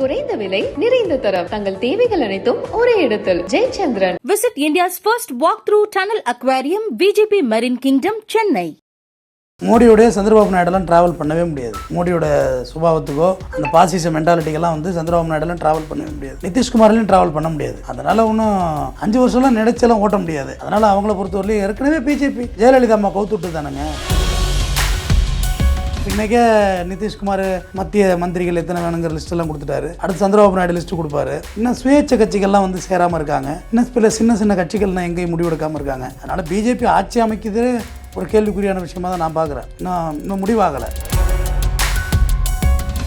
குறைந்த விலை நிறைந்த தரம் தங்கள் தேவைகள் அனைத்தும் ஒரே இடத்தில் Jayachandran. Visit India's first walk-through tunnel aquarium, VGP Marine Kingdom, Chennai. மோடியோடைய சந்திரபாபு நாயுடுலாம் ட்ராவல் பண்ணவே முடியாது. மோடியோட சுபாவத்துக்கோ அந்த பாசிச மென்டாலிட்டிக்கெல்லாம் வந்து சந்திரபாபு நாயுடுலாம் ட்ராவல் பண்ணவே முடியாது. நிதிஷ்குமார்லையும் ட்ராவல் பண்ண முடியாது. அதனால ஒன்றும் 5 வருஷம்லாம் நினைச்செல்லாம் ஓட்ட முடியாது. அதனால அவங்கள பொறுத்தவரையிலும் ஏற்கனவே பிஜேபி ஜெயலலிதா அம்மா கவுத்துட்டு தானுங்க. இன்றைக்கே நிதிஷ்குமார் மத்திய மந்திரிகள் எத்தனை வேணுங்கிற லிஸ்ட்டெல்லாம் கொடுத்துட்டாரு. அடுத்து சந்திரபாபு நாயுடு லிஸ்ட்டு கொடுப்பாரு. இன்னும் சுயேட்சை கட்சிகள்லாம் வந்து சேராமல் இருக்காங்க. இன்னும் சில சின்ன கட்சிகள்லாம் எங்கேயும் முடிவெடுக்காமல் இருக்காங்க. அதனால் பிஜேபி ஆட்சி அமைக்குது ஒரு கேள்விக்குறியான விஷயமாக தான் நான் பார்க்குறேன். இன்னும் முடிவாகலை.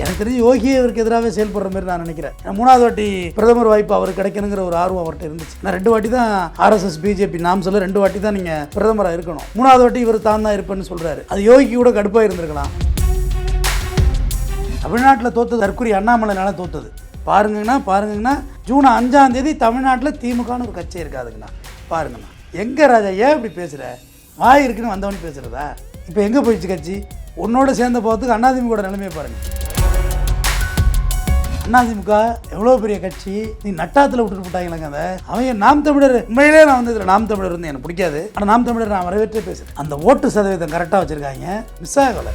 எனக்கு தெரிஞ்சு யோகியே அவருக்கு எதிராகவே செயல்படுற மாதிரி நான் நினைக்கிறேன். 3வது வாட்டி பிரதமர் வாய்ப்பு அவருக்கு கிடைக்கணுங்கிற ஒரு ஆர்வம் அவர்கிட்ட இருந்துச்சு. நான் 2 வாட்டி தான் RSS பிஜேபி நாம் சொல்ல 2 வாட்டி தான் நீங்கள் பிரதமராக இருக்கணும். 3வது வாட்டி இவர் தான் இருப்பேன்னு சொல்கிறாரு. அது யோகிக்கு கூட கடுப்பாக இருந்திருக்கலாம். தமிழ்நாட்டில் தோத்தது தற்கொலை அண்ணாமலைனால தோத்தது. பாருங்கன்னா ஜூன் 5ஆம் தேதி தமிழ்நாட்டில் திமுகன்னு ஒரு கட்சி இருக்காதுங்கண்ணா. பாருங்கண்ணா எங்கே ராஜா ஏன் இப்படி பேசுகிற? வாய் இருக்குன்னு வந்தவனு பேசுகிறதா? இப்போ எங்கே போயிடுச்சு கட்சி? உன்னோட சேர்ந்த போகிறதுக்கு அதிமுக நிலைமையை பாருங்கள். அதிமுக எவ்வளோ பெரிய கட்சி, நீ நட்டாத்தில் விட்டுட்டு போட்டாங்களேங்க. அதை அவங்க நாம் தமிழர் உண்மையிலே நான் வந்து இதில் நாம் தமிழர் வந்து எனக்கு பிடிக்காது. ஆனால் நாம் தமிழர் நான் வரவேற்றே பேசுகிறேன். அந்த ஓட்டு சதவீதம் கரெக்டாக வச்சுருக்காங்க. மிஸ் ஆகலை.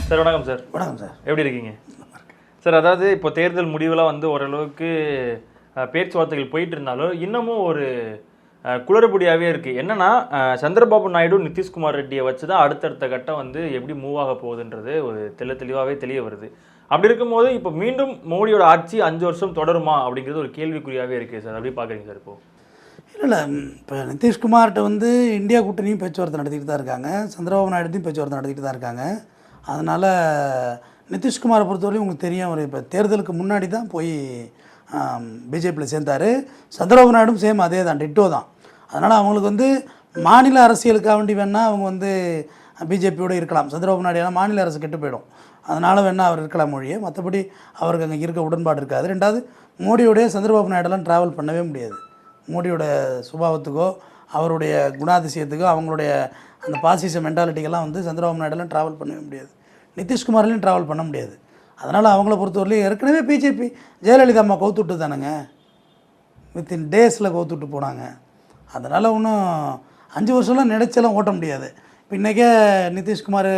சார் வணக்கம் சார். வணக்கம் சார். எப்படி இருக்கீங்க சார்? அதாவது இப்போ தேர்தல் முடிவுலாம் வந்து ஓரளவுக்கு பேச்சுவார்த்தைகள் போயிட்டு இருந்தாலும் இன்னமும் ஒரு குளறுபடியாகவே இருக்குது. என்னன்னா சந்திரபாபு நாயுடு நிதிஷ்குமார் ரெட்டியை வச்சு தான் அடுத்தடுத்த கட்டம் வந்து எப்படி மூவ் ஆக போகுதுன்றது ஒரு தெளிவாகவே தெரிய வருது. அப்படி இருக்கும்போது இப்போ மீண்டும் மோடியோட ஆட்சி 5 வருஷம் தொடருமா அப்படிங்கிறது ஒரு கேள்விக்குறியாகவே இருக்குது சார். அப்படி பார்க்குறீங்க சார்? இப்போது இல்லை இப்போ நிதிஷ்குமார்கிட்ட வந்து இந்தியா கூட்டணியும் பேச்சுவார்த்தை நடத்திக்கிட்டு தான் இருக்காங்க. சந்திரபாபு நாயுடுத்தையும் பேச்சுவார்த்தை நடத்திக்கிட்டு தான் இருக்காங்க. அதனால் நிதிஷ்குமாரை பொறுத்தவரையும் உங்களுக்கு தெரியும், அவர் இப்போ தேர்தலுக்கு முன்னாடி தான் போய் பிஜேபியில் சேர்ந்தார். சந்திரபாபு நாயுடும் சேம் அதே தான், டிட்டோ தான். அதனால் அவங்களுக்கு வந்து மாநில அரசியலுக்காக வேண்டி வேணால் அவங்க வந்து பிஜேபியோடு இருக்கலாம். சந்திரபாபு நாயுடு ஏன்னா மாநில அரசு கெட்டு போயிடும். அதனால் வேணால் அவர் இருக்கலாம் மொழியே, மற்றபடி அவருக்கு அங்கே இருக்க உடன்பாடு இருக்காது. 2வது மோடியோடைய சந்திரபாபு நாயுடெல்லாம் ட்ராவல் பண்ணவே முடியாது. மோடியோட சுபாவத்துக்கோ அவருடைய குணாதிசயத்துக்கோ அவங்களுடைய அந்த பாசிச மென்டாலிட்டிக்கெல்லாம் வந்து சந்திரபாபு நாயுடெல்லாம் ட்ராவல் பண்ணவே முடியாது. நிதிஷ்குமார்லையும் ட்ராவல் பண்ண முடியாது. அதனால் அவங்கள பொறுத்தவரையிலும் ஏற்கனவே பிஜேபி ஜெயலலிதா அம்மா கவுத்துட்டு தானுங்க. வித்தின் டேஸில் கவுத்துட்டு போனாங்க. அதனால் ஒன்றும் 5 வருஷம்லாம் நினைச்செல்லாம் ஓட்ட முடியாது. இப்போ இன்றைக்கே நிதிஷ்குமார்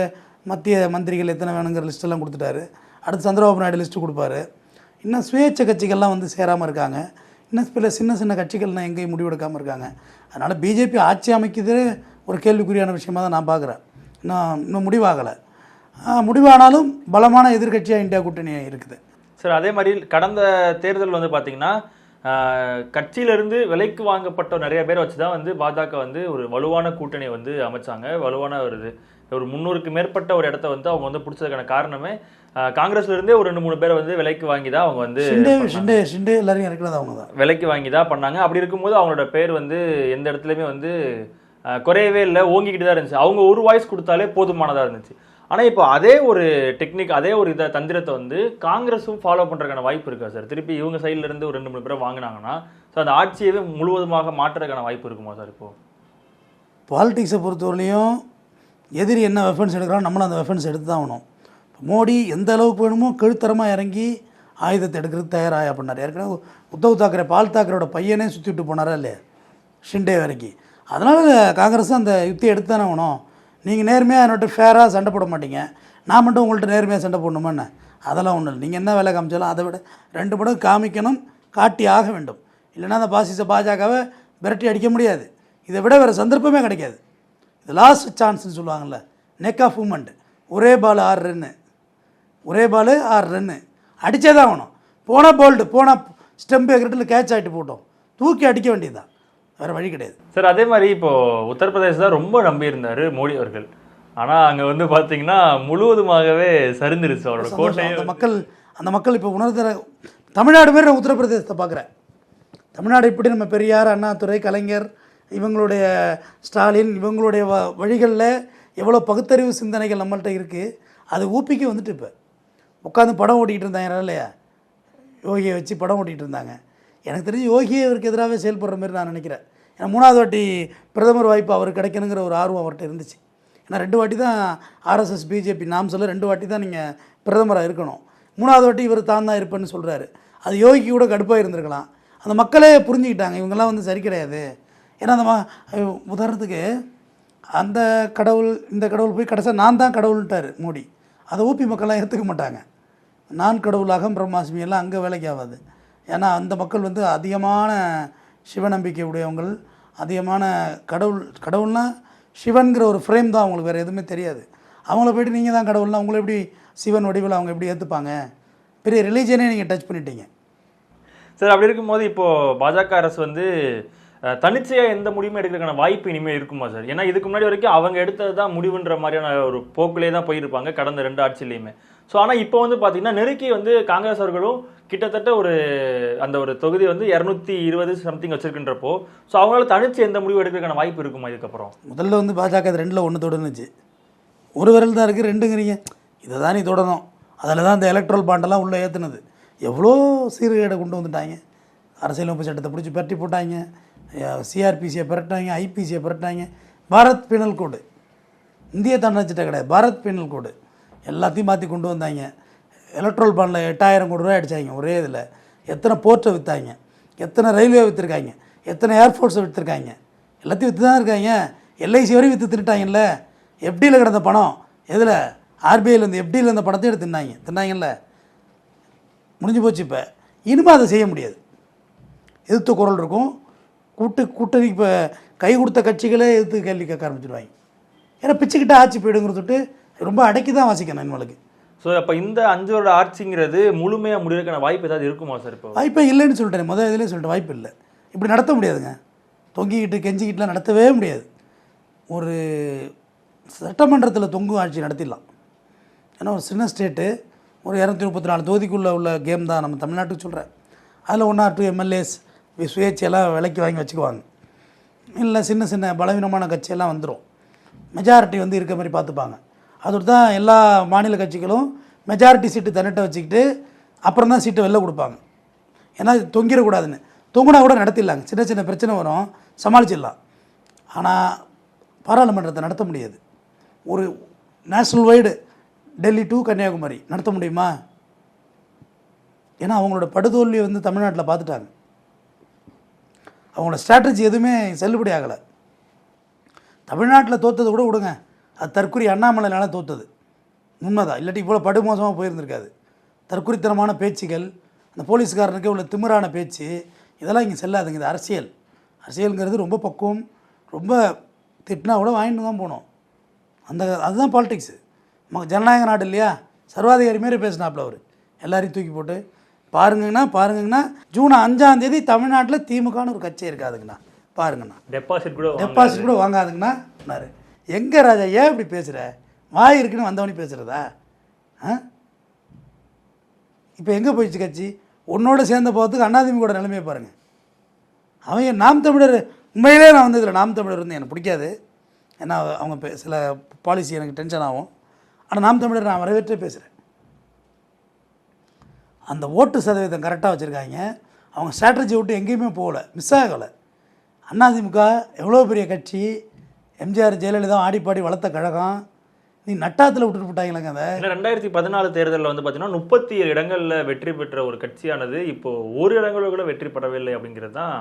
மத்திய மந்திரிகள் எத்தனை வேணுங்கிற லிஸ்ட்டெல்லாம் கொடுத்துட்டாரு. அடுத்து சந்திரபாபு நாயுடு லிஸ்ட்டு கொடுப்பாரு. இன்னும் சுயேட்சை கட்சிகள்லாம் வந்து சேராமல் இருக்காங்க. இன்னும் சில கட்சிகள்லாம் எங்கேயும் முடிவெடுக்காமல் இருக்காங்க. அதனால் பிஜேபி ஆட்சி அமைக்குது ஒரு கேள்விக்குறியான விஷயமாக தான் நான் பார்க்குறேன். இன்னும் முடிவாகலை. முடிவானாலும் பலமான எதிர்கட்சியாக இந்தியா கூட்டணி இருக்குது சார். அதே மாதிரி கடந்த தேர்தல் வந்து பார்த்தீங்கன்னா கட்சியிலிருந்து விலைக்கு வாங்கப்பட்ட நிறைய பேரை வச்சு தான் வந்து பாஜக வந்து ஒரு வலுவான கூட்டணியை வந்து அமைச்சாங்க. வலுவான ஒரு 300க்கு மேற்பட்ட ஒரு இடத்த வந்து அவங்க வந்து பிடிச்சதுக்கான காரணமே காங்கிரஸ்ல இருந்தே ஒரு 2-3 பேரை வந்து விலைக்கு வாங்கி தான் அவங்க வந்து எல்லாரையும் இருக்கிறது அவங்க தான் விலைக்கு வாங்கி தான் பண்ணாங்க. அப்படி இருக்கும்போது அவங்களோட பேர் வந்து எந்த இடத்துலையுமே வந்து குறையவே இல்லை, ஓங்கிக்கிட்டு தான் இருந்துச்சு. அவங்க ஒரு வாய்ஸ் கொடுத்தாலே போதுமானதாக இருந்துச்சு. ஆனால் இப்போ அதே ஒரு டெக்னிக், அதே ஒரு தந்திரத்தை வந்து காங்கிரஸும் ஃபாலோ பண்ணுறதுக்கான வாய்ப்பு இருக்கா சார்? திருப்பி இவங்க சைட்லேருந்து ஒரு 2-3 பேரை வாங்கினாங்கன்னா ஸோ அந்த ஆட்சியவே முழுவதுமாக மாற்றுறதுக்கான வாய்ப்பு இருக்குமா சார்? இப்போது பாலிடிக்ஸை பொறுத்தவரையிலையும் எதிரி என்ன வெஃபன்ஸ் எடுக்கிறாலும் நம்மளும் அந்த வெஃபன்ஸ் எடுத்து தான் ஆகணும். இப்போ மோடி எந்த அளவுக்கு வேணுமோ கழுத்தரமாக இறங்கி ஆயுதத்தை எடுக்கிறதுக்கு தயாராக பண்ணார். ஏற்கனவே உத்தவ் தாக்கரே பால் தாக்கரோட பையனே சுற்றி விட்டு போனாரா இல்லையா ஷிண்டே வரைக்கும். அதனால் காங்கிரஸும் அந்த யுத்தி எடுத்து தானே ஆகணும். நீங்கள் நேர்மையாக என்னோட ஃபேராக சண்டை போட மாட்டீங்க, நான் மட்டும் உங்கள்கிட்ட நேர்மையாக சண்டை போடணுமா என்ன? அதெல்லாம் ஒன்றும் இல்லை. நீங்கள் என்ன வேலை காமிச்சாலும் அதை விட 2 மடங்கு காமிக்கணும், காட்டி ஆக வேண்டும். இல்லைன்னா அந்த பாஜகவை விரட்டி அடிக்க முடியாது. இதை விட வேறு சந்தர்ப்பமே கிடைக்காது. இது லாஸ்ட் சான்ஸ்னு சொல்லுவாங்கள்ல, நெக் ஆஃப் மூமெண்ட். ஒரே பால் 6 ரன்னு, ஒரே பால் 6 ரன்னு அடித்தே தான் ஆகணும். போனால் போல்டு, போனால் ஸ்டெம்பு கிரிட்டில் கேட்ச் ஆகிட்டு போட்டோம், தூக்கி அடிக்க வேண்டியது தான், வேறு வழி கிடையாது சார். அதே மாதிரி இப்போது உத்தரப்பிரதேச தான் ரொம்ப நம்பியிருந்தார் மோடி அவர்கள். ஆனால் அங்கே வந்து பார்த்தீங்கன்னா முழுவதுமாகவே சரிந்துருச்சு அவரோட கோட்டை. அந்த மக்கள் இப்போ உணர்ந்த தமிழ்நாடு பேர் நான் உத்தரப்பிரதேசத்தை பார்க்குறேன். தமிழ்நாடு இப்படி நம்ம பெரியார், அண்ணாதுரை, கலைஞர், இவங்களுடைய ஸ்டாலின், இவங்களுடைய வழிகளில் எவ்வளோ பகுத்தறிவு சிந்தனைகள் நம்மள்கிட்ட இருக்குது. அது ஊப்பிக்கு வந்துட்டு இப்போ உட்காந்து படம் ஓட்டிக்கிட்டு இருந்தாங்க இல்லையா, யோகியை வச்சு படம் ஓட்டிகிட்டு இருந்தாங்க. எனக்கு தெரிஞ்சு யோகியே இவருக்கு எதிராகவே செயல்படுற மாதிரி நான் நினைக்கிறேன். ஏன்னா 3வது வாட்டி பிரதமர் வாய்ப்பு அவருக்கு கிடைக்கணுங்கிற ஒரு ஆர்வம் அவர்கிட்ட இருந்துச்சு. ஏன்னா 2 வாட்டி தான் ஆர்எஸ்எஸ் பிஜேபி நாம் சொல்ல 2 வாட்டி தான் நீங்கள் பிரதமராக இருக்கணும். 3வது வாட்டி இவர் தான் இருப்பேன்னு சொல்கிறாரு. அது யோகிக்கு கூட கடுப்பாக இருந்திருக்கலாம். அந்த மக்களே புரிஞ்சுக்கிட்டாங்க இவங்கெல்லாம் வந்து சரி கிடையாது. ஏன்னா அந்த உதாரணத்துக்கு அந்த கடவுள் இந்த கடவுள் போய் கடைசியாக நான் தான் கடவுள்ன்ட்டார் மோடி. அதை ஊபி மக்கள்லாம் ஏற்றுக்க மாட்டாங்க. நான் கடவுள் அகம் பிரம்மாஸ்மி எல்லாம் அங்கே வேலைக்கு ஆகாது. ஏன்னா அந்த மக்கள் வந்து அதிகமான சிவ நம்பிக்கை உடையவங்கள், அதிகமான கடவுள்னால் சிவன்கிற ஒரு ஃப்ரேம் தான் அவங்களுக்கு, வேறு எதுவுமே தெரியாது. அவங்கள போய்ட்டு நீங்கள் தான் கடவுள்னா அவங்கள எப்படி சிவன் வடிவில் அவங்க எப்படி ஏற்றுப்பாங்க? பெரிய ரிலீஜனே நீங்கள் டச் பண்ணிட்டீங்க சார். அப்படி இருக்கும்போது இப்போது பாஜக அரசு வந்து தனிச்சையாக எந்த முடிவுமே எடுக்கிறதுக்கான வாய்ப்பு இனிமேல் இருக்குமா சார்? ஏன்னா இதுக்கு முன்னாடி வரைக்கும் அவங்க எடுத்தது தான் முடிவுன்ற மாதிரியான ஒரு போக்கிலே தான் போயிருப்பாங்க கடந்த 2 ஆட்சியிலையுமே. ஸோ ஆனால் இப்போ வந்து பார்த்தீங்கன்னா நெருக்கி வந்து காங்கிரஸ் அவர்களும் கிட்டத்தட்ட அந்த ஒரு தொகுதி வந்து 220 சம்திங் வச்சிருக்கின்றப்போ, ஸோ அவங்களால தனிச்சு எந்த முடிவு எடுக்கிறதுக்கான வாய்ப்பு இருக்குமா இதுக்கப்புறம்? முதல்ல வந்து பாஜக 2ல் 1 தொடர்ந்துச்சு. ஒரு விரல் தான் இருக்குது, 2ங்கிறீங்க. இதை தான் நீ தொடரணும். அதில் தான் இந்த எலக்ட்ரல் பாண்டெல்லாம் உள்ளே ஏற்றுனது. எவ்வளோ சீர்கேடை கொண்டு வந்துட்டாங்க. அரசியலமைப்பு சட்டத்தை பிடிச்சி பரட்டி போட்டாங்க, சிஆர்பிசியை பரட்டாங்க, ஐபிசியை பரட்டாங்க, பாரத் பீனல் கோடு, இந்திய தண்டனை சட்டம் கிடையாது, பாரத் பீனல் கோடு எல்லாத்தையும் மாற்றி கொண்டு வந்தாங்க. எலக்ட்ரல் பாண்டில் 8000 கோடி ரூபாய் அடித்தாங்க ஒரே இதில். எத்தனை போர்ட்டை விற்றாங்க, எத்தனை ரயில்வே விற்றுருக்காங்க, எத்தனை ஏர்ஃபோர்ஸை விற்றுருக்காங்க, எல்லாத்தையும் விற்று தான் இருக்காங்க. எல்ஐசி வரையும் விற்று தின்னுட்டாங்கல்ல. எஃப்டியில் கிடந்த பணம் எதில்? ஆர்பிஐலேருந்து எஃப்டியில் இருந்த பணத்தை எடுத்து தின்னாங்கல்ல. முடிஞ்சு போச்சு. இப்போ இனிமேல் அதை செய்ய முடியாது. எதிர்த்து குரல் இருக்கும். கூட்டணி இப்போ கை கொடுத்த கட்சிகளே எதிர்த்து கேள்வி கேட்க ஆரம்பிச்சிடுவாங்க. ஏன்னா பிச்சுக்கிட்ட ஆட்சி போயிடுங்கிறது தொட்டு ரொம்ப அடக்கி தான் வாசிக்கணும் இவங்களுக்கு. ஸோ அப்போ இந்த 5 வருட ஆட்சிங்கிறது முழுமையாக முடிவுக்கான வாய்ப்பு ஏதாவது இருக்குமா சார்? இப்போ வாய்ப்பே இல்லைன்னு சொல்லிட்டேன். முதல் இதிலே சொல்லிட்டு வாய்ப்பு இல்லை. இப்படி நடத்த முடியாதுங்க. தொங்கிக்கிட்டு கெஞ்சிக்கிட்டுலாம் நடத்தவே முடியாது. ஒரு சட்டமன்றத்தில் தொங்கும் ஆட்சி நடத்திடலாம். ஏன்னா ஒரு சின்ன ஸ்டேட்டு, ஒரு 234 தொகுதிக்குள்ளே உள்ள கேம் தான் நம்ம தமிழ்நாட்டுக்கு சொல்கிறேன். அதில் 1 or 2 எம்எல்ஏஸ் சுயேட்சையெல்லாம் விலைக்கு வாங்கி வச்சுக்குவாங்க. இல்லை சின்ன சின்ன பலவீனமான கட்சியெல்லாம் வந்துடும். மெஜாரிட்டி வந்து இருக்க மாதிரி பார்த்துப்பாங்க. அதோடு தான் எல்லா மாநில கட்சிகளும் மெஜாரிட்டி சீட்டு தன்னிட்ட வச்சுக்கிட்டு அப்புறம் தான் சீட்டை வெளில கொடுப்பாங்க. ஏன்னா தொங்கிடக்கூடாதுன்னு. தொங்குனா கூட நடத்திடலாங்க. சின்ன சின்ன பிரச்சனை வரும், சமாளிச்சிடலாம். ஆனால் பாராளுமன்றத்தை நடத்த முடியாது. ஒரு national wide Delhi to Kanyakumari நடத்த முடியுமா? ஏன்னா அவங்களோட படுதோல்வியை வந்து தமிழ்நாட்டில் பார்த்துட்டாங்க. அவங்களோட ஸ்ட்ராட்டஜி எதுவுமே செல்லுபடி ஆகலை. தமிழ்நாட்டில் தோற்றது கூட விடுங்க, அது தற்குறி அண்ணாமலைனால தோற்றது உண்மைதான். இல்லாட்டி இவ்வளோ படுமோசமாக போயிருந்திருக்காது. தற்குறித்தனமான பேச்சுகள், அந்த போலீஸ்காரனுக்கு உள்ள திமிரான பேச்சு, இதெல்லாம் இங்கே செல்லாதுங்க. இது அரசியலுங்கிறது ரொம்ப பக்குவம். ரொம்ப திட்டினா கூட வாங்கிட்டு தான் போகணும். அதுதான் பாலிடிக்ஸு. ஜனநாயக நாடு இல்லையா? சர்வாதிகாரி மாரி பேசினாப்புல அவர். எல்லாரையும் தூக்கி போட்டு பாருங்கண்ணா ஜூன் 5ஆம் தேதி தமிழ்நாட்டில் திமுகன்னு ஒரு கட்சி இருக்காதுங்கண்ணா, பாருங்கண்ணா. டெபாசிட் கூட வாங்காதுங்கண்ணா சொன்னார். எங்கே ராஜா ஏன் இப்படி பேசுகிற? வாய் இருக்குன்னு வந்தவனி பேசுகிறதா? இப்போ எங்கே போயிடுச்சு கட்சி? உன்னோட சேர்ந்த போகிறதுக்கு அண்ணாதிமுக நிலைமையை பாருங்கள். அவங்க நாம் தமிழர், உண்மையிலே நான் வந்து இதில் நாம் தமிழர் வந்து எனக்கு பிடிக்காது. ஏன்னா அவங்க சில பாலிசி எனக்கு டென்ஷன் ஆகும். ஆனால் நாம் தமிழர் நான் வரவேற்றே பேசுகிறேன். அந்த ஓட்டு சதவீதம் கரெக்டாக வச்சுருக்காங்க. அவங்க ஸ்ட்ராட்டஜி விட்டு எங்கேயுமே போகலை, மிஸ் ஆகலை. அதிமுக எவ்வளோ பெரிய கட்சி, எம்ஜிஆர் ஜெயலலிதா ஆடிப்பாடி வளர்த்த கழகம், நீ நட்டாத்தில் விட்டுட்டு போட்டாங்களேங்க. அதை 2014 தேர்தலில் வந்து பார்த்தீங்கன்னா 37 இடங்களில் வெற்றி பெற்ற ஒரு கட்சியானது இப்போது ஒரு இடங்களில் கூட வெற்றி பெறவில்லை அப்படிங்கிறது தான்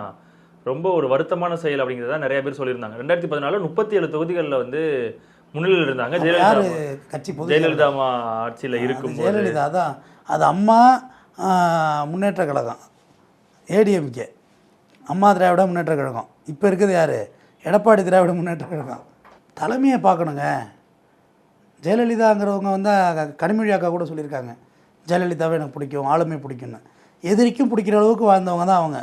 ரொம்ப ஒரு வருத்தமான செயல் அப்படிங்கிறது தான் நிறைய பேர் சொல்லியிருந்தாங்க. 2014 37 தொகுதிகளில் வந்து முன்னிலையில் இருந்தாங்க. ஜெயலலிதா ஆட்சியில் இருக்கும் ஜெயலலிதா தான். அது அம்மா முன்னேற்ற கழகம், ஏடிஎம்கே, அம்மா திராவிட முன்னேற்ற கழகம். இப்போ இருக்குது யார்? எடப்பாடி திராவிட முன்னேற்ற கழகம். தலைமையை பார்க்கணுங்க. ஜெயலலிதாங்கிறவங்க வந்து கனிமொழி அக்கா கூட சொல்லியிருக்காங்க, ஜெயலலிதாவை எனக்கு பிடிக்கும், ஆளுமை பிடிக்குன்னு. எதிரிக்கும் பிடிக்கிற அளவுக்கு வாழ்ந்தவங்க தான் அவங்க.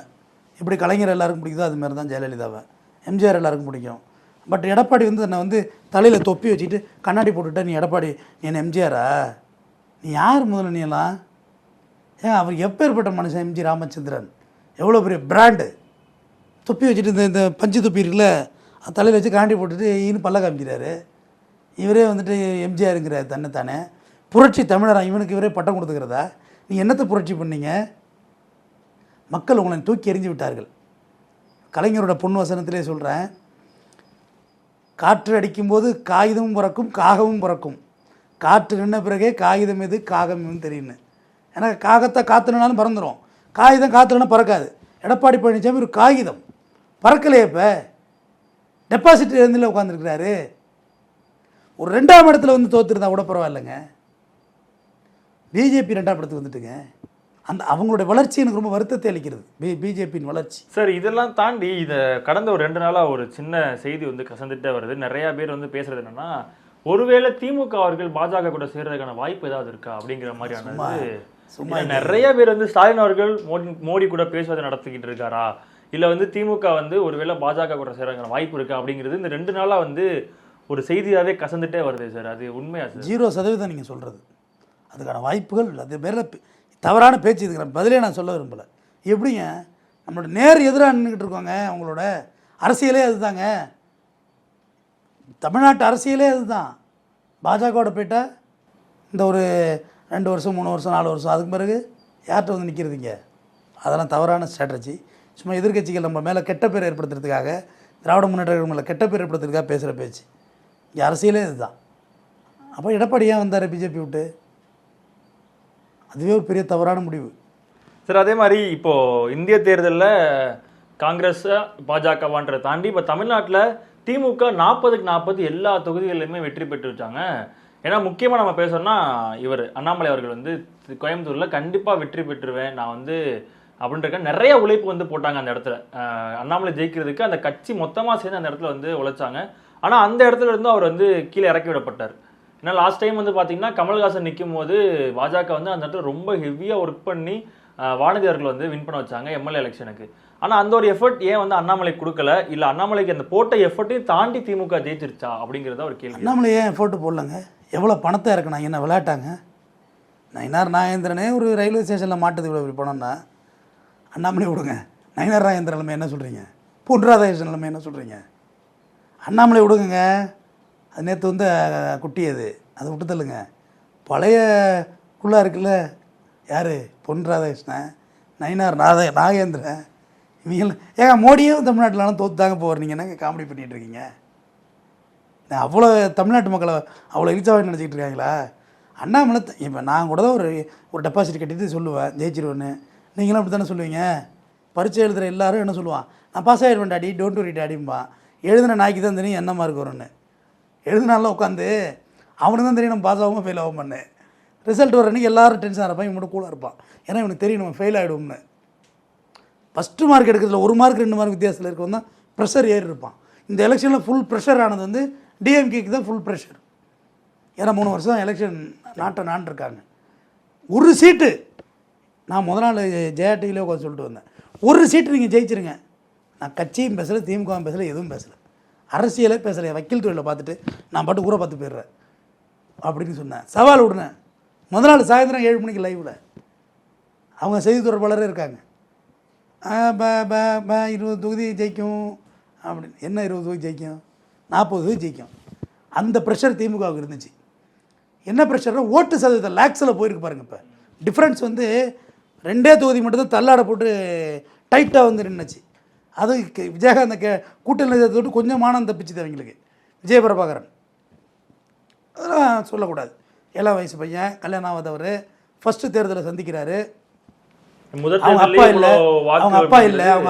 இப்படி கலைஞர் எல்லாருக்கும் பிடிக்குதோ அதுமாரி தான் ஜெயலலிதாவை. எம்ஜிஆர் எல்லாருக்கும் பிடிக்கும். பட் எடப்பாடி வந்து என்னை வந்து தலையில் தொப்பி வச்சுட்டு கண்ணாடி போட்டுவிட்டா நீ எடப்பாடி, நீ என்ன எம்ஜிஆரா? நீ யார் முதல்ல? நீ எல்லாம் ஏன் அவர் எப்பேற்பட்ட மனுஷன்? எம்ஜி ராமச்சந்திரன் எவ்வளோ பெரிய பிராண்டு. தொப்பி வச்சுட்டு இந்த பஞ்சு தொப்பி இருக்குல்ல, தலையில் வச்சு கண்ணாடி போட்டுட்டு ஈன்னு பல்ல காமிக்கிறாரு. இவரே வந்துட்டு எம்ஜிஆருங்கிறார் தன்னைத்தானே. புரட்சி தமிழரா இவனுக்கு இவரே பட்டம் கொடுத்துக்கிறதா? நீ என்னத்தை புரட்சி பண்ணீங்க? மக்கள் உங்களை தூக்கி எறிஞ்சு விட்டார்கள். கலைஞரோட பொன் வசனத்திலே சொல்கிறேன், காற்று அடிக்கும்போது காகிதமும் பிறக்கும் காகமும் பிறக்கும், காற்று நின்ன பிறகே காகிதம் எது காகம் எதுன்னு தெரியுன்னு. ஏன்னா காகத்தை காற்றுனாலும் பறந்துடும், காகிதம் காற்றுனா பறக்காது. எடப்பாடி பழனிசாமி ஒரு காகிதம், பறக்கலையே. இப்போ டெபாசிட் இருந்தில் உட்காந்துருக்கிறாரு. ஒரு 2ஆம் இடத்துல வந்து தோற்றுருந்தா கூட பரவாயில்லைங்க. பிஜேபி 2ஆம் இடத்துக்கு வந்துட்டுங்க. அந்த அவங்களுடைய வளர்ச்சி எனக்கு ரொம்ப வருத்தத்தை அளிக்கிறது, பிஜேபியின் வளர்ச்சி. சார் இதெல்லாம் தாண்டி இதை கடந்த ஒரு 2 நாளாக ஒரு சின்ன செய்தி வந்து கசந்துட்டே வருது. நிறையா பேர் வந்து பேசுறது என்னன்னா, ஒருவேளை திமுக அவர்கள் பாஜக கூட சேர்றதுக்கான வாய்ப்பு ஏதாவது இருக்கா அப்படிங்கிற மாதிரியானது. சும்மா நிறைய பேர் வந்து ஸ்டாலின் அவர்கள் மோடி கூட பேசுவதை நடத்திக்கிட்டு இருக்காரா, இல்லை வந்து திமுக வந்து ஒருவேளை பாஜக கூட சேர்றதுக்கான வாய்ப்பு இருக்கா அப்படிங்கிறது இந்த 2 நாளாக வந்து ஒரு செய்தியாகவே கசந்துட்டே வருது சார். அது உண்மையா சார்? 0% நீங்கள் சொல்கிறது, அதுக்கான வாய்ப்புகள் அது மேலே தவறான பேச்சு. இதுக்கு பதிலே நான் சொல்ல விரும்பலை. எப்படிங்க நம்மளோட நேர் எதிராக நின்றுக்கிட்டு இருக்கோங்க. அவங்களோட அரசியலே அதுதாங்க, தமிழ்நாட்டு அரசியலே அதுதான். பாஜகவோட போயிட்டால் இந்த ஒரு 2 வருஷம் 3 வருஷம் 4 வருஷம் அதுக்கு பிறகு யார்கிட்ட வந்து நிற்கிறதுங்க? அதெல்லாம் தவறான ஸ்ட்ராட்டஜி. சும்மா எதிர்க்கட்சிகள் நம்ம மேலே கெட்ட பேர் ஏற்படுத்துறதுக்காக, திராவிட முன்னேற்ற கழகம் மேலே கெட்ட பேர் ஏற்படுத்துறதுக்காக பேசுகிற பேச்சு. இங்கே அரசியலே இதுதான். அப்போ எடப்பாடி ஏன் வந்தார் பிஜேபி விட்டு? அதுவே ஒரு பெரிய தவறான முடிவு சார். அதே மாதிரி இப்போது இந்திய தேர்தலில் காங்கிரஸ் பாஜகவான்றதை தாண்டி இப்போ தமிழ்நாட்டில் திமுக 40க்கு 40 எல்லா தொகுதிகளிலுமே வெற்றி பெற்று வச்சாங்க. ஏன்னா முக்கியமாக நம்ம பேசணும்னா இவர் அண்ணாமலை அவர்கள் வந்து கோயம்புத்தூரில் கண்டிப்பாக வெற்றி பெற்றுருவேன் நான் வந்து அப்படின்ற நிறைய உழைப்பு வந்து போட்டாங்க அந்த இடத்துல. அண்ணாமலை ஜெயிக்கிறதுக்கு அந்த கட்சி மொத்தமாக சேர்ந்து அந்த இடத்துல வந்து உழைச்சாங்க. ஆனால் அந்த இடத்துல இருந்து அவர் வந்து கீழே இறக்கி விடப்பட்டார். ஏன்னா லாஸ்ட் டைம் வந்து பார்த்தீங்கன்னா கமல்ஹாசன் நிற்கும் போது பாஜக வந்து அந்த இடத்துல ரொம்ப ஹெவியாக ஒர்க் பண்ணி வானதி அவர்கள் வந்து வின் பண்ண வச்சாங்க எம்எல்ஏ எலெக்ஷனுக்கு. ஆனால் அந்த ஒரு எஃபர்ட் ஏன் வந்து அண்ணாமலை கொடுக்கல, இல்லை அண்ணாமலைக்கு அந்த போட்ட எஃபர்ட்டையும் தாண்டி திமுக ஜெயிச்சிருச்சா அப்படிங்கிறத ஒரு கேள்வி. அண்ணாமலை ஏன் எஃபர்ட்டு போடலங்க? எவ்வளோ பணத்தை இறக்குனாங்க, என்ன விளையாட்டாங்க? நயினார் நாகேந்திரனே ஒரு ரயில்வே ஸ்டேஷனில் மாட்டுது இவ்வளோ இப்படி பணம்னா அண்ணாமலை விடுங்க. நயினார் நாகேந்திரன் நிலைமை என்ன சொல்கிறீங்க? பொன் ராதாகிருஷ்ணன் நிலைமை என்ன சொல்கிறீங்க? அண்ணாமலை விடுங்க. அது நேற்று வந்து குட்டி அதை விட்டு தள்ளுங்க. பழைய குள்ளா இருக்குல்ல, யார்? பொன் ராதாகிருஷ்ணன், நயினார் நாகேந்திரன், இவங்க ஏங்க மோடியும் தமிழ்நாட்டிலலாம் தோற்று தாங்க போவார். நீங்கள் என்னங்க காமெடி பண்ணிகிட்டு இருக்கீங்க? அவ்வளோ தமிழ்நாட்டு மக்களை அவ்வளோ இழிச்சாவே நினச்சிக்கிட்டு இருக்காங்களா? அண்ணாமலை இப்போ நான் கூட தான் ஒரு டெபாசிட் கட்டிட்டு சொல்லுவேன் ஜெயிச்சிருவேன்னு. நீங்களும் அப்படி தானே சொல்லுவீங்க? பரீட்சை எழுதுகிற எல்லாரும் என்ன சொல்லுவான்? நான் பாஸ் ஆகிடுவேன் டாடி, டோன்ட் வரி டாடிம்பான். எழுதின நாய்க்கு தான் தெரியும் என்ன மார்க் வரும்னு. எழுதினாலும் உட்காந்து அவனுக்கு தான் தெரியும் நம்ம பாஸ் ஆகாமல் ஃபெயில் ஆகும் பண்ணு. ரிசல்ட் வர அன்றைக்கி எல்லோரும் டென்ஷனாக இருப்பான், இவன் மட்டும் கூலாக இருப்பான். ஏன்னா இவனுக்கு தெரியும் நம்ம ஃபெயில் ஆகிடுவோம்னு. ஃபஸ்ட்டு மார்க் எடுக்கிறதுல 1 மார்க் 2 மார்க் வித்தியாசத்தில் இருக்கவன் தான் ப்ரெஷர் ஏறி இருப்பான். இந்த எலெக்ஷனில் ஃபுல் ப்ரெஷர் ஆனது வந்து டிஎம்கேக்கு தான் ஃபுல் ப்ரெஷர். ஏன்னா 3 வருஷம் எலெக்ஷன் நான் இருக்காங்க. ஒரு சீட்டு நான் முதல் நாள் ஜெயா டிவிலே உட்காந்து சொல்லிட்டு வந்தேன், ஒரு சீட்டு நீங்கள் ஜெயிச்சிருங்க. நான் கட்சியும் பேசலை, திமுகவும் பேசலை, எதுவும் பேசலை, அரசியலே பேசலை, வக்கீல் தொழிலை பார்த்துட்டு நான் பாட்டு ஊரை பார்த்து போயிடுறேன் அப்படின்னு சொன்னேன். சவால் விடுனேன். முதல் நாள் சாயந்தரம் 7 மணிக்கு லைவில் அவங்க செய்தி தொடர்பாளரே இருக்காங்க. 20 தொகுதி ஜெயிக்கும் அப்படின்னு. என்ன 20 தொகுதி ஜெயிக்கும்? 40 தொகுதி ஜெயிக்கும். அந்த ப்ரெஷர் திமுகவுக்கு இருந்துச்சு. என்ன ப்ரெஷர்னா ஓட்டு சதவீதம் லேக்ஸில் போயிருக்கு பாருங்க. இப்போ டிஃப்ரென்ஸ் வந்து 2 தொகுதி மட்டும்தான் தள்ளாட போட்டு டைட்டாக வந்து நின்றுச்சு. அது விஜயகாந்த் கூட்டணி தொட்டு கொஞ்சம் மானம் தப்பிச்சுது அவங்களுக்கு. விஜயபிரபாகரன் அதெல்லாம் சொல்லக்கூடாது. 7 வயசு பையன், கல்யாணம் ஆகாதவர், ஃபஸ்ட்டு தேர்தலை சந்திக்கிறாரு. அவங்க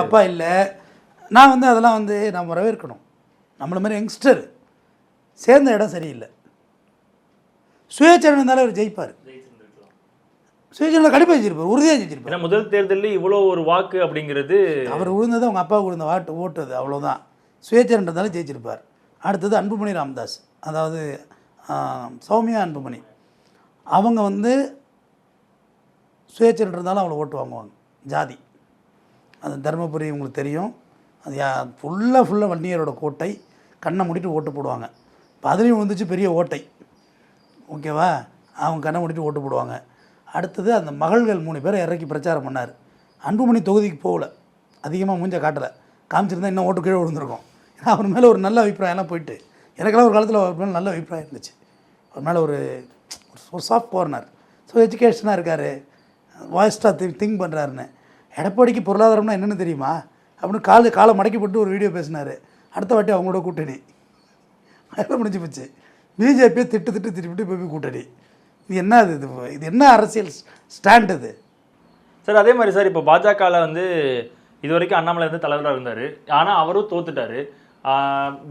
அப்பா இல்லை. நான் வந்து அதெல்லாம் வந்து நான் வரவேற்கணும். நம்மள மாதிரி யங்ஸ்டர் சேர்ந்த இடம் சரியில்லை. சுயேட்சை இருந்தாலும் அவர் ஜெயிப்பார். சுயேட்சை கண்டிப்பாக ஜெயிச்சிருப்பார், உறுதியாக ஜெயிச்சிருப்பார். முதல் தேர்தலில் இவ்வளோ ஒரு வாக்கு அப்படிங்கிறது அவர் விழுந்தது அவங்க அப்பா விழுந்த ஓட்டுது அவ்வளோதான். சுயேட்சை இருந்தாலும் ஜெயிச்சிருப்பார். அடுத்தது அன்புமணி ராமதாஸ், அதாவது சௌமியா அன்புமணி, அவங்க வந்து சுயேட்சை இருந்தாலும் அவளை ஓட்டு வாங்குவாங்க. ஜாதி அது தருமபுரி உங்களுக்கு தெரியும். அது ஃபுல்லாக வன்னியரோட கோட்டை, கண்ணை மூடிட்டு ஓட்டு போடுவாங்க. இப்போ அதுலேயும் வந்துச்சு பெரிய ஓட்டை, ஓகேவா? அவங்க கண்ணை மூடிட்டு ஓட்டு போடுவாங்க. அடுத்தது அந்த மகள்கள் 3 பேரை இறக்கி பிரச்சாரம் பண்ணார். அன்புமணி தொகுதிக்கு போகல, அதிகமாக மூஞ்ச காட்டலை. காமிச்சிருந்தா இன்னும் ஓட்டு கீழே விழுந்துருக்கும். ஏன்னா அவர் மேலே ஒரு நல்ல அபிப்பிராயம்லாம் போயிட்டு, எனக்கெல்லாம் ஒரு காலத்தில் அவர் மேலே நல்ல அபிப்பிராயம் இருந்துச்சு. அவர் மேலே ஒரு சாஃப்ட் கார்னர். ஸோ எஜுகேஷனாக இருக்கார், வாய்ஸ்டாக திங்க் பண்ணுறாருன்னு. எடப்பாடிக்கு பொருளாதாரம்னா என்னென்னு தெரியுமா? அப்படின்னு காலை மடக்கி போட்டு ஒரு வீடியோ பேசினார். அடுத்த வாட்டி அவங்களோட கூட்டணி அதெல்லாம் முடிஞ்சு போச்சு. பிஜேபியை திருப்பி போய் கூட்டணி. இது என்ன இது என்ன அரசியல் ஸ்டாண்ட் இது சார்? அதே மாதிரி சார் இப்போ பாஜகவில் வந்து இது வரைக்கும் அண்ணாமலை வந்து தலைவராக இருந்தார். ஆனால் அவரும் தோத்துட்டாரு.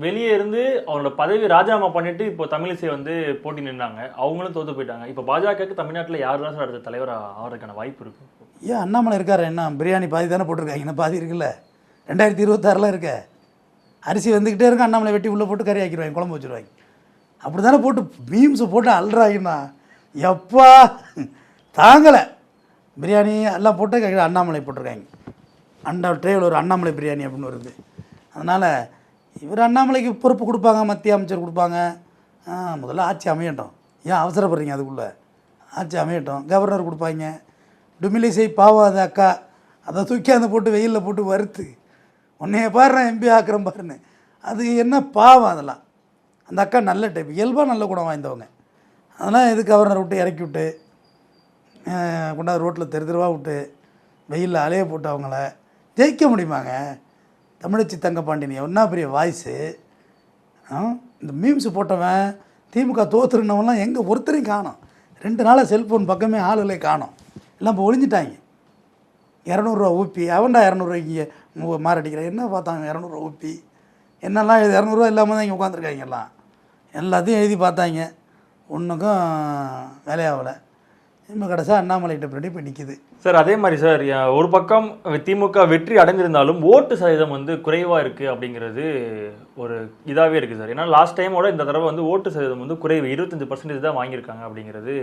வெளியே இருந்து அவரோட பதவி ராஜினாமா பண்ணிட்டு இப்போ தமிழிசை வந்து போட்டி நின்றாங்க. அவங்களும் தோத்து போயிட்டாங்க. இப்போ பாஜகவுக்கு தமிழ்நாட்டில் யார் தான் சார் அடுத்த தலைவராக ஆகிறதுக்கான வாய்ப்பு இருக்கும்? ஏன் அண்ணாமலை இருக்காரு? என்ன பிரியாணி பாதி தானே போட்டிருக்காங்க, இன்னும் பாதி இருக்குல்ல. 2026 இருக்க அரிசி வந்துக்கிட்டே இருக்கும். அண்ணாமலை வெட்டி உள்ளே போட்டு கறி ஆக்கிடுவாங்க, குழம்பு வச்சுருவாங்க. அப்படி தானே போட்டு மீம்ஸை போட்டு அல்றாங்கண்ணா. எப்பா தாங்கலை. பிரியாணி எல்லாம் போட்டு அண்ணாமலை போட்டிருக்காங்க. ட்ரேவில் ஒரு அண்ணாமலை பிரியாணி அப்படின்னு வருது. அதனால் இவர் அண்ணாமலைக்கு பொறுப்பு கொடுப்பாங்க, மத்திய அமைச்சர் கொடுப்பாங்க. முதல்ல ஆட்சி அமையட்டும். ஏன் அவசரப்படுறீங்க? அதுக்குள்ளே ஆட்சி அமையட்டும். கவர்னர் கொடுப்பாங்க. டுமிலிசை பாவம் அது அக்கா, அதை தூக்கி போட்டு வெயிலில் போட்டு வறுத்து உன்னைய பாரு நான் எம்பி ஆக்குறேன் பாருன்னு. அது என்ன பாவம் அதெல்லாம். அந்த அக்கா நல்ல டைப், இயல்பாக நல்ல குணம் வாய்ந்தவங்க. அதெல்லாம் எது கவர்னர் விட்டு இறக்கி விட்டு கொண்டாந்து ரோட்டில் தெருவாக விட்டு வெயிலில் அலைய போட்டு அவங்கள ஜெயிக்க முடியுமாங்க? தமிழச்சி தங்கப்பாண்டியன் என்ன பெரிய வாய்ஸு. இந்த மீம்ஸ் போட்டவன் திமுக தோத்துருனவெல்லாம் எங்கே ஒருத்தரையும் காணோம். 2 நாளாக செல்ஃபோன் பக்கமே ஆளுகளே காணோம். எல்லாம் இப்போ ஒழிஞ்சிட்டாங்க. 200 ஊப்பி அவன்டா 200 மாரடிக்கிறேன். என்ன பார்த்தாங்க 200 ஊப்பி என்னெல்லாம் 200 இல்லாமல் தான் இங்கே உட்காந்துருக்காங்க. எல்லாத்தையும் எழுதி பார்த்தாங்க, ஒன்றுக்கும் வேலையாகலை. இன்னும் கடைசியாக அண்ணாமலைகிட்ட பின்னாடி போய் நிற்கிது. சார் அதே மாதிரி சார் ஒரு பக்கம் திமுக வெற்றி அடைந்திருந்தாலும் ஓட்டு சதவீதம் வந்து குறைவாக இருக்குது அப்படிங்கிறது ஒரு இதாகவே இருக்குது சார். ஏன்னா லாஸ்ட் டைமோட இந்த தடவை வந்து ஓட்டு சதவீதம் வந்து குறைவு 25% தான் வாங்கியிருக்காங்க அப்படிங்கிறது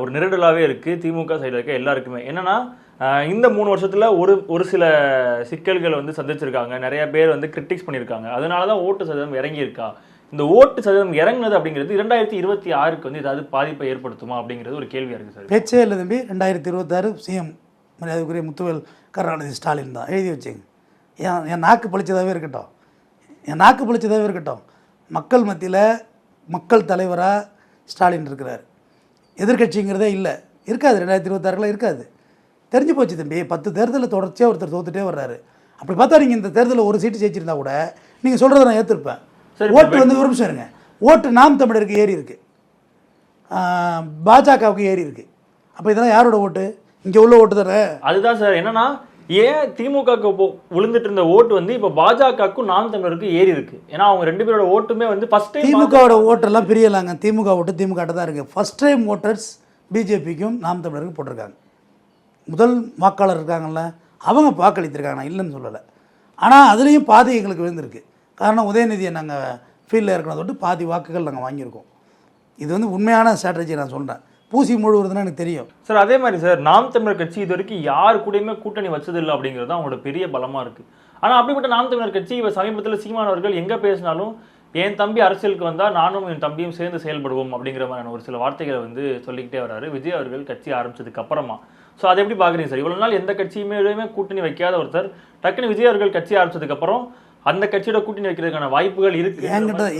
ஒரு நெருடலாகவே இருக்குது திமுக சைடில் இருக்க எல்லாருக்குமே. என்னன்னா இந்த 3 வருஷத்தில் ஒரு சில சிக்கல்கள் வந்து சந்திச்சிருக்காங்க. நிறைய பேர் வந்து கிரிட்டிக்ஸ் பண்ணியிருக்காங்க. அதனால தான் ஓட்டு சதவீதம் இறங்கியிருக்கா? இந்த ஓட்டு சதவீதம் இறங்குனது அப்படிங்கிறது 2026க்கு வந்து ஏதாவது பாதிப்பை ஏற்படுத்துமா அப்படிங்கிறது ஒரு கேள்வியாக இருக்குது சார். பேச்சே இல்லை தம்பி. 2026 சிஎம் மரியாதைக்குரிய முத்துவேல் கருணாநிதி ஸ்டாலின் தான் எழுதி வச்சுங்க. என் நாக்கு பழிச்சதாகவே இருக்கட்டும். மக்கள் மத்தியில் மக்கள் தலைவராக ஸ்டாலின் இருக்கிறார். எதிர்கட்சிங்கிறதே இருக்காது. 2026 இருக்காது. தெரிஞ்சு போச்சு தம்பி. 10 தேர்தலில் தொடர்ச்சியாக ஒருத்தர் தோத்துட்டே வர்றாரு. அப்படி பார்த்தா நீங்கள் இந்த தேர்தலில் ஒரு சீட்டு ஜெயிச்சிருந்தா கூட நீங்கள் சொல்கிறத நான் ஏற்றிருப்பேன். ஓட்டு வந்து ஒரு நிமிஷம் இருங்க. ஓட்டு நாம் தமிழருக்கு ஏறி இருக்கு, பாஜகவுக்கு ஏறி இருக்கு. அப்போ இதெல்லாம் யாரோட ஓட்டு? இங்கே உள்ள ஓட்டு தானே. அதுதான் சார். என்னன்னா ஏன் திமுகவுக்கு விழுந்துட்டு இருந்த ஓட்டு வந்து இப்போ பாஜகவுக்கும் நாம் தமிழருக்கும் ஏறி இருக்கு? ஏன்னா அவங்க 2 பேரோட ஓட்டுமே வந்து ஃபர்ஸ்ட் டைம் திமுகவோட ஓட்டெல்லாம் பிரியலாங்க. திமுக ஓட்டு திமுக தான் இருக்குது. ஃபர்ஸ்ட் டைம் ஓட்டர்ஸ் பிஜேபிக்கும் நாம் தமிழருக்கும் போட்டிருக்காங்க. முதல் வாக்காளர் இருக்காங்கல்ல, அவங்க வாக்களித்திருக்காங்க, நான் இல்லைன்னு சொல்லலை. ஆனால் அதுலேயும் பாதி எங்களுக்கு விழுந்திருக்கு. காரணம் உதயநிதியை நாங்கள் ஃபீல்டில் இருக்கிறத விட்டு பாதி வாக்குகள் நாங்கள் வாங்கியிருக்கோம். இது வந்து உண்மையான ஸ்ட்ராட்டஜி நான் சொல்கிறேன். பூசி முழுவதுன்னா எனக்கு தெரியும் சார். அதே மாதிரி சார் நாம் தமிழர் கட்சி இது வரைக்கும் யாரு கூடயுமே கூட்டணி வச்சதில்லை அப்படிங்கிறது தான் அவங்களோட பெரிய பலமாக இருக்குது. ஆனால் அப்படிப்பட்ட நாம் தமிழர் கட்சி இப்போ சமீபத்தில் சீமானவர்கள் எங்கே பேசினாலும் என் தம்பி அரசியலுக்கு வந்தால் நானும் என் தம்பியும் சேர்ந்து செயல்படுவோம் அப்படிங்கிற மாதிரியான ஒரு சில வார்த்தைகளை வந்து சொல்லிக்கிட்டே வர்றாரு விஜய் அவர்கள் கட்சி ஆரம்பிச்சதுக்கு அப்புறமா. ஸோ அதை எப்படி பார்க்குறீங்க சார்? இவ்வளோ நாள் எந்த கட்சியுமே கூட்டணி வைக்காத ஒருத்தர் டக்குன்னு விஜய் அவர்கள் கட்சி ஆரம்பிச்சதுக்கு அப்புறம் அந்த கட்சியோட கூட்டணி வைக்கிறதுக்கான வாய்ப்புகள் இருக்குது.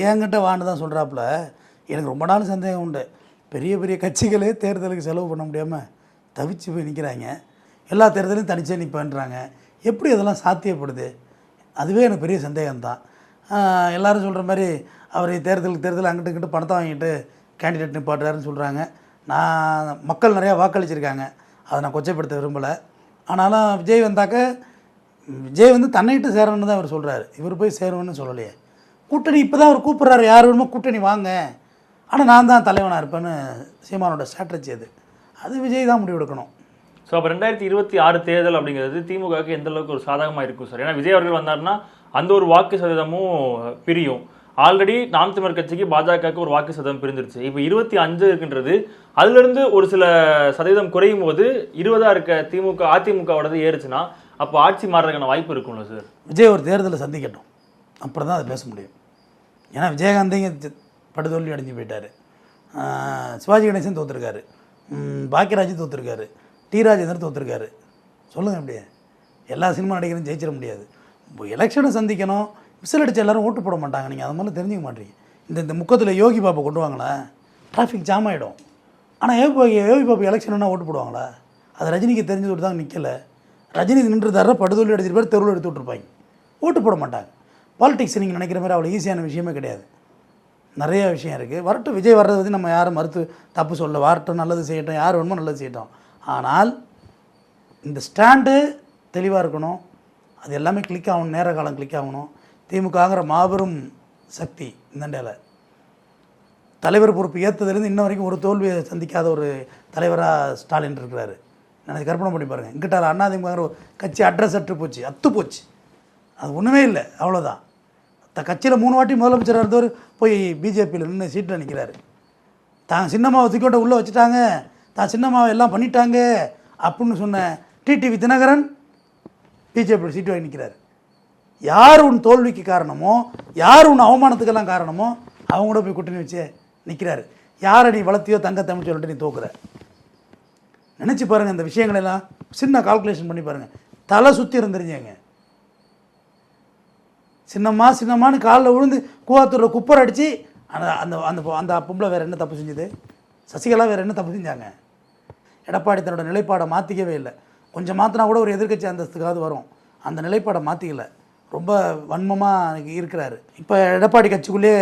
என்கிட்ட வான்னு தான் சொல்கிறாப்புல. எனக்கு ரொம்ப நாள் சந்தேகம் உண்டு. பெரிய பெரிய கட்சிகளே தேர்தலுக்கு செலவு பண்ண முடியாமல் தவிச்சு போய் நிற்கிறாங்க. எல்லா தேர்தலையும் தனிச்சே நிற்பேன்றாங்க. எப்படி அதெல்லாம் சாத்தியப்படுது? அதுவே எனக்கு பெரிய சந்தேகம்தான். எல்லோரும் சொல்கிற மாதிரி அவர் தேர்தல் அங்கிட்டு இங்கிட்டு பணத்தை வாங்கிட்டு கேண்டிடேட் நிப்பாட்டுறாருன்னு சொல்கிறாங்க. மக்கள் நிறையா வாக்களிச்சிருக்காங்க, அதை நான் கொச்சைப்படுத்த விரும்பலை. ஆனாலும் விஜய் வந்தாக்க விஜய் வந்து தன்னைட்டு சேரணும்னு தான் அவர் சொல்கிறாரு. இவர் போய் சேரணும்னு சொல்லலையே. கூட்டணி இப்போ தான் அவர் கூப்பிட்றாரு, யார் வேணுமோ கூட்டணி வாங்க, ஆனால் நான் தான் தலைவனாக இருப்பேன்னு சீமானோட ஸ்ட்ராட்டஜி அது விஜய் தான் முடிவெடுக்கணும். ஸோ அப்போ 2026 தேர்தல் அப்படிங்கிறது திமுகவுக்கு எந்த அளவுக்கு ஒரு சாதகமாக இருக்கும் சார்? ஏன்னா விஜய் அவர்கள் வந்தாருன்னா அந்த ஒரு வாக்கு சதவீதமும் பிரியும். ஆல்ரெடி நாம் தமிழர் கட்சிக்கு பாஜகவுக்கு ஒரு வாக்கு சதவீதம் பிரிஞ்சிருச்சு. இப்போ 25 இருக்குன்றது அதுலேருந்து ஒரு சில சதவீதம் குறையும் போது 20 இருக்க அதிமுகவோடது ஏறுச்சுன்னா அப்போ ஆட்சி மாறுறதுக்கான வாய்ப்பு இருக்கும்ல சார்? விஜய் ஒரு தேர்தலை சந்திக்கட்டும், அப்புறம் தான் அதை பேச முடியும். ஏன்னா விஜயகாந்தைங்க படுதோல்வி அடைஞ்சு போயிட்டார். சிவாஜி கணேசன் தோற்றுருக்காரு, பாக்கியராஜ் தோற்றுருக்காரு, டி ராஜேந்தர் தோற்றுருக்காரு. சொல்லுங்கள், அப்படியே எல்லா சினிமா நடிகரும் ஜெயிச்சிட முடியாது. இப்போ எலெக்ஷனை சந்திக்கணும். விசில் அடித்து எல்லோரும் ஓட்டு போட மாட்டாங்க. நீங்கள் அது மாதிரிலாம் தெரிஞ்சுக்க மாட்டீங்க. இந்த முக்கத்தில் யோகி பாப்பா கொண்டு வாங்களேன், டிராஃபிக் ஜாம் ஆகிடும். ஆனால் யோகி பாப்பா எலெக்ஷன்னா ஓட்டு போடுவாங்களா? அது ரஜினிக்கு தெரிஞ்சு தான் நிற்கலை. ரஜினி நின்றுதார படுதோல்வி எடுத்துட்டு பேர் தெருவில் எடுத்து விட்ருப்பாங்க, ஓட்டு போட மாட்டாங்க. பாலிடிக்ஸ் நீங்கள் நினைக்கிற மாதிரி அவ்வளோ ஈஸியான விஷயமே கிடையாது, நிறைய விஷயம் இருக்குது. வரட்டும், விஜய் வர்றது வந்து நம்ம யாரும் மறுத்து தப்பு சொல்ல, வரட்டும், நல்லது செய்யட்டும், யார் வேணுமோ நல்லது செய்யட்டும். ஆனால் இந்த ஸ்டாண்டு தெளிவாக இருக்கணும், அது எல்லாமே கிளிக் ஆகணும், நேர காலம் கிளிக் ஆகணும். திமுகங்கிற மாபெரும் சக்தி இந்தண்டையில் தலைவர் பொறுப்பு ஏற்றதுலேருந்து இன்ன வரைக்கும் ஒரு தோல்வியை சந்திக்காத ஒரு தலைவராக ஸ்டாலின் இருக்கிறாரு. எனக்கு கற்பனை பண்ணி பாருங்கள். இங்கிட்ட அதிமுகங்கிற கட்சி அட்ரஸ் அற்று போச்சு, அத்து போச்சு, அது ஒன்றுமே இல்லை, அவ்வளோதான். கட்சியில் 3 வாட்டி முதலமைச்சராக இருந்தவர் போய் பிஜேபியில் நின்று சீட்டில் நிற்கிறாரு. தான் சின்னம்மாவை தூக்கிட்ட உள்ளே வச்சுட்டாங்க, தான் சின்னம்மாவை எல்லாம் பண்ணிட்டாங்க அப்படின்னு சொன்ன டிடிவி தினகரன் பிஜேபியில் சீட்டு வாங்கி நிற்கிறார். யார் உன் தோல்விக்கு காரணமோ, யார் உன் அவமானத்துக்கெல்லாம் காரணமோ அவங்க கூட போய் கூட்டணி வச்சு நிற்கிறாரு. யாரை நீ வளர்த்தியோ தங்க தமிழ் சொல்லிட்டு நீ தோக்குற. நினச்சி பாருங்கள், இந்த விஷயங்களெல்லாம் சின்ன கால்குலேஷன் பண்ணி பாருங்கள், தலை சுற்றி இருந்துருங்க. சின்னம்மான்னு காலில் விழுந்து கூவாத்தூரில் குப்பரை அடித்து அந்த அந்த அந்த அந்த பொம்பளை வேறு என்ன தப்பு செஞ்சுது? சசிகலா வேறு என்ன தப்பு செஞ்சாங்க? எடப்பாடி தன்னோட நிலைப்பாடை மாற்றிக்கவே இல்லை. கொஞ்சம் மாற்றினா கூட ஒரு எதிர்க்கட்சி அந்தஸ்துக்காவது வரும், அந்த நிலைப்பாடை மாற்றிக்கல, ரொம்ப வன்மமாக இருக்கிறாரு. இப்போ எடப்பாடி கட்சிக்குள்ளேயே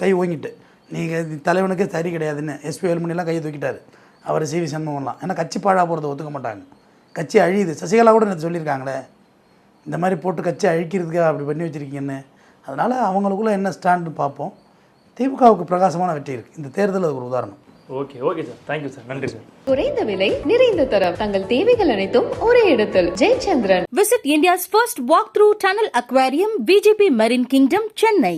கை ஓங்கிட்டு நீங்கள் தலைவனுக்கே சரி கிடையாதுன்னு எஸ்பி வேலுமணிலாம் கையை தூக்கிட்டார், அவர் சிவி சண்முகம்லாம். ஏன்னா கட்சி பாழாக போகிறத ஒத்துக்க மாட்டாங்க, கட்சி அழியுது. சசிகலா கூட எனக்கு சொல்லியிருக்காங்களே, இந்த மாதிரி போட்டு கட்சி அழிக்கிறதுக்கு அப்படி பண்ணி வச்சுருக்கீங்கன்னு. அதனால் அவங்களுக்குள்ளே என்ன ஸ்டாண்டுன்னு பார்ப்போம். திமுகவுக்கு பிரகாசமான வெற்றி இருக்குது, இந்த தேர்தல் அது ஒரு உதாரணம். ஓகே சார், தேங்க்யூ சார், நன்றி சார். குறைந்த விலை நிறைந்த தரம், தங்கள் தேவைகள் அனைத்தும் ஒரே இடத்தில். Jayachandran. Visit India's first walk-through tunnel aquarium, VGP Marine Kingdom, Chennai.